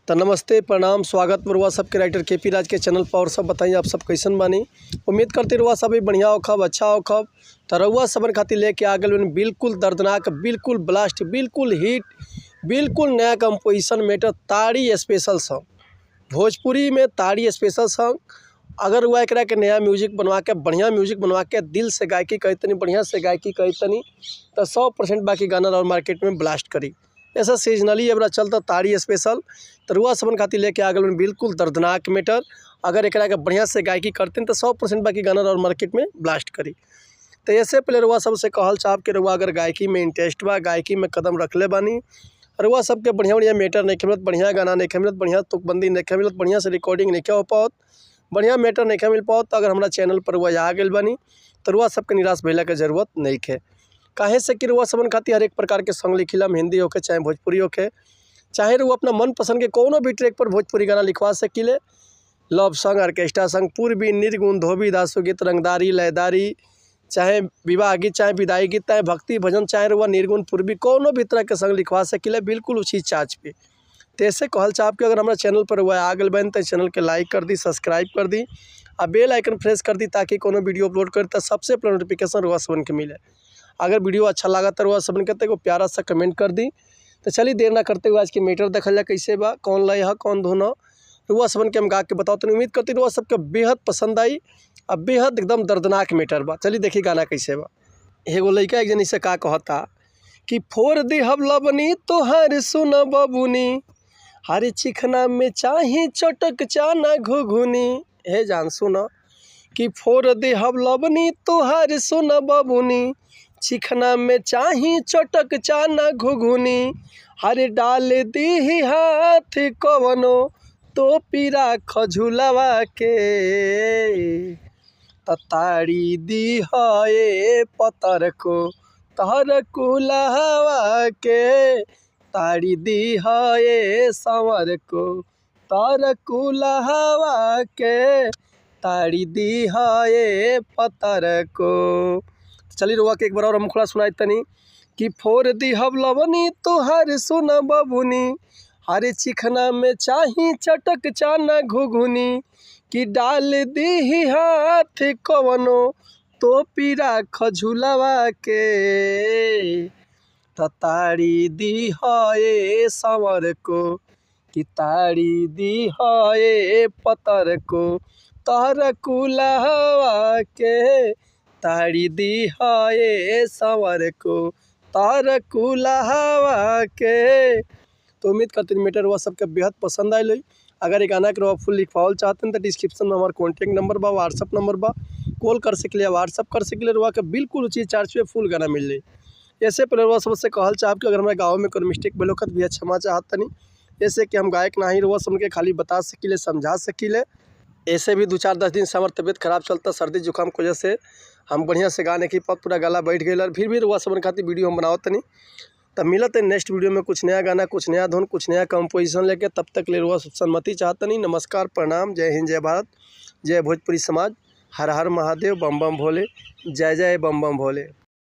तो नमस्ते प्रणाम स्वागत रुआ सबके राइटर केपी राज के चैनल पर। और सब बताइए आप सब कैसन बानी। उम्मीद करते रुआ सब भी बढ़िया होखब, अच्छा होखब। तो रुआ सबन खातिर लेके आ गए बिल्कुल दर्दनाक, बिल्कुल ब्लास्ट, बिल्कुल हिट, बिल्कुल नया कंपोजिशन मैटर ताड़ी स्पेशल सॉन्ग। भोजपुरी में ताड़ी स्पेशल सॉन्ग। अगर हुआ एक के नया म्यूजिक बनवा के, बढ़िया म्यूजिक बनवा के, दिल से गायकी कही तनी, बढ़िया से गायकी कही तनी, तो 100% बाकी गाना और मार्केट में ब्लास्ट करी। ऐसा सीजनली एबरा चलता ताड़ी स्पेशल। तो रुआ सबन खातिर लेके आ गए बिल्कुल दर्दनाक मैटर। अगर एक के बढ़िया से गायकी करते हैं तो 100% बाकी गाना और मार्केट में ब्लास्ट करी। तो ऐसे पहले रुआ सबसे कहल चाहब के रुआ अगर गायकी में इंटरेस्ट बा, गायकी में कदम रख ले बानी, रुआ सबके बढ़िया बढ़िया मैटर नहीं मिलत, बढ़िया गाना नहीं मिलत, बढ़िया तुकबंदी नहीं मिलत, बढ़िया से रिकॉर्डिंग नहीं हो पात, बढ़िया मैटर नहीं मिल पात, तो अगर हमारा चैनल पर रुआ आ गए बानी तो रुआ सबके निराश भइला के जरूरत नहीं है। काहे से कि रुआ सबन खातिर हर एक प्रकार के सॉन्ग लिखिला, हिंदी होके चाहे भोजपुरी होके, चाहे रुआ अपना मन पसंद के कोनो भी ट्रैक पर भोजपुरी गाना लिखवा सकिले। लव सॉन्ग, ऑर्केस्ट्रा सॉन्ग, पूर्वी, निर्गुण, धोबी, दासु गीत, रंगदारी, लयदारी, चाहे विवाह गीत, चाहे विदाई गीत, चाहे भक्ति भजन, चाहे रुआ निर्गुण, पूर्वी, कोनो भी तरह के सॉन्ग लिखवा सकिले बिल्कुल उसी चार्ज पे। तो ऐसे कहल चाहब कि अगर हमारा चैनल पर हुआ आ गए बन तो चैनल के लाइक कर दी, सब्सक्राइब कर दी और बेल आइकन प्रेस कर दी, ताकि कोनो वीडियो अपलोड कर तो सबसे पहले नोटिफिकेशन रुआ सबन के मिले। अगर वीडियो अच्छा लगा तो रुआ सबन कहते को प्यारा सा कमेंट कर दी। तो चलिए देर ना करते हुए आज के मैटर देखल जाए कैसे बा, कौन लय है, कौन धुन है, रुआ सबन के हम गा के बताओ। तो उम्मीद करती रुआ सबके बेहद पसंद आई और बेहद एकदम दर्दनाक मैटर बा। चलिए देखिए गाना कैसे बा। एगो लड़का एक जनी से का कहता कि फोड़ देहब लबनी तोहार सुन बबुनी, हरे चिखना में चाही चटक चाना घुघुनी। हे जान सुन कि फोड़ देहब लबनी तोहार सुन बबुनी, चिखना में चाही चटक चाना घुघुनी, हरे डाल दी हाथ कवनो तो पीरा खझुलवा के, ताड़ी दी है पतर को तहर कुलहवा के, ताड़ी दी है संवर को तर कुलहवा के, ताड़ी दी है पतर को। चलिए रुआ के एक बार और हम खुला सुनाई तनी कि फोड़ दिहब लवनी तोहर सुन बबुनी, हरे चिखना में चाही चटक चाना घुघुनी, कि डाल दी हाथ कवनो तो पीरा खझुलवा के, ताड़ी दी है संवर को, कि ताड़ी दी है पतर को तहर कुलहवा के, ताड़ी दी है संवर को तार कुलहवा के। तो उम्मीद करते हैं मैटर हुआ सबके बेहद पसंद आए। अगर ये गाना के फुल लिखवाल चाहते हैं तो डिस्क्रिप्शन में हमारा कॉन्टैक्ट नंबर बा, व्हाट्सअप नंबर बा, कॉल कर सकले, व्हाट्सअप कर सकले। रुआ के बिल्कुल उचित चार्ज पे फुल गाना मिल जाए। ऐसे पहले रुआ सबसे कहल चाहब कि अगर हमारे गाँव में कोई मिस्टेक बेलोखत भी क्षमा चाहत नहीं, ऐसे कि हम गायक ना ही रुआ सब के खाली बता सकिले, समझा सकिले। ऐसे भी 2-4-10 दिन से हमारी तबीयत खराब चलता, सर्दी जुकाम की वजह से हम बढ़िया से गाने की पद पूरा गला बैठ गए, फिर भी रुआ सबन खातिर वीडियो हम बनावत नहीं। तब मिलते हैं नेक्स्ट वीडियो में कुछ नया गाना, कुछ नया धुन, कुछ नया कंपोजिशन लेके। तब तक ले रुआ सन्मति चाहता नहीं। नमस्कार, प्रणाम, जय हिंद, जय भारत, जय भोजपुरी समाज, हर हर महादेव, बम बम भोले, जय जय बम बम भोले।